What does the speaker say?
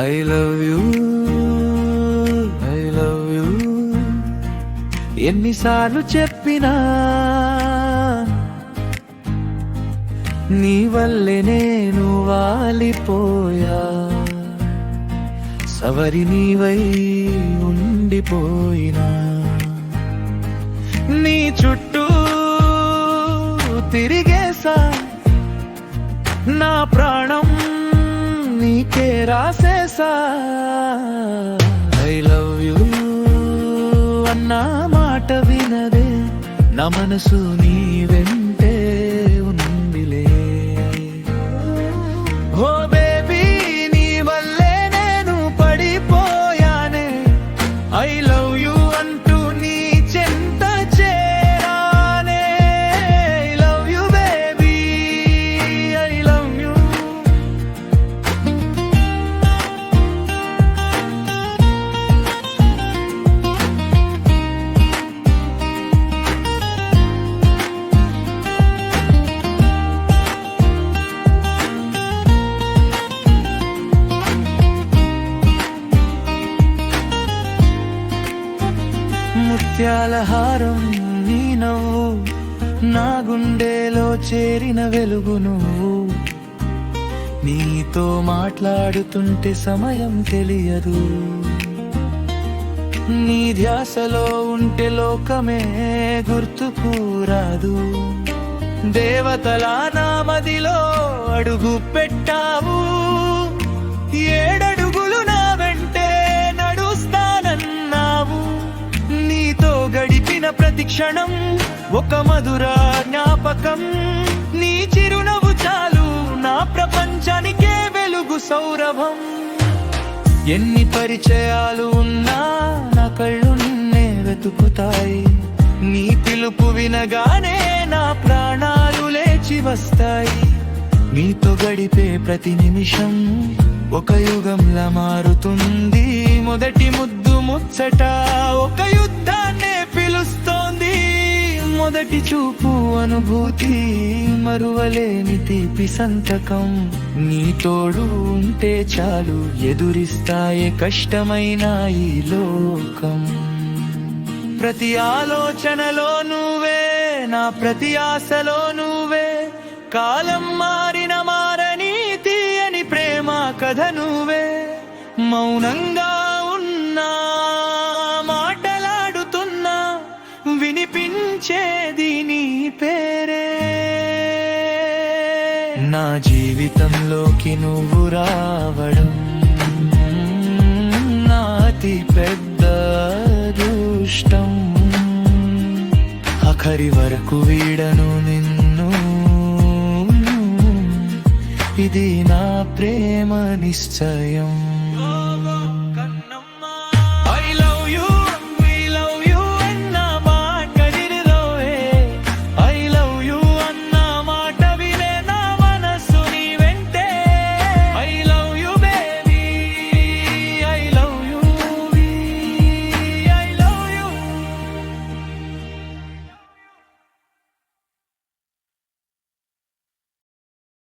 I love you, I love you. ఎన్నిసార్లు చెప్పినా నీ వల్లే నేను వాలిపోయా, సవరి నీవై ఉండిపోయినా. నీ చుట్టూ తిరిగేసా, నా ప్రాణం నీకే రాసేసా. ఐ లవ్ యూ అన్న మాట వినదే, నా మనసు నీ వెంటే ఉందిలే. ఓ బేబీ నీ వల్లే నేను పడిపోయానే, ఐ లవ్ యూ అంటూ నీ చెంత చేరానే. I love you baby, I love you. ముత్యాల హారం నీ నవ్వు, నా గుండెలో చేరిన వెలుగు నువ్వు. నీతో మాట్లాడుతుంటే సమయం తెలియదు, నీ ధ్యాసలో ఉంటే లోకమే గుర్తుకు రాదు. దేవతలా నా మదిలో అడుగు పెట్టావు, ఏడడుగులు నా వెంటే నడుస్తానన్నావు. నీతో గడిపిన ప్రతి క్షణం ఒక మధుర జ్ఞాపకం. నీ చిరునవ్వు చాలు నా ప్రపంచానికే వెలుగు సౌరభం. ఎన్ని పరిచయాలు ఉన్నా నా కళ్ళు నిన్నే వెతుకుతాయి, నీ పిలుపు వినగానే నా ప్రాణాలు లేచి వస్తాయి. నీతో గడిపే ప్రతి నిమిషం ఒక యుగంలా మారుతుంది. మొదటి ముద్దు ముచ్చట ఒక యుద్ధాన్నే పిలుస్తోంది. మొదటి చూపు అనుభూతి మరువలేని తీపి సంతకం. నీ తోడు ఉంటే చాలు ఎదురిస్తాయే కష్టమైన ఈ లోకం. ప్రతి ఆలోచనలో నువ్వే, నా ప్రతి ఆశలో నువ్వే. కాలం మారిన మారని తీయని ప్రేమ కథ నువ్వే. మౌనంగా ఉన్నా మాటలాడుతున్నా వినిపించేది నీ పేరే. నా జీవితంలోకి నువ్వు రావడం నా అతి పెద్ద అదృష్టం. ఆఖరి వరకు వీడను నిన్ను, ఇది నా ప్రేమ నిశ్చయం.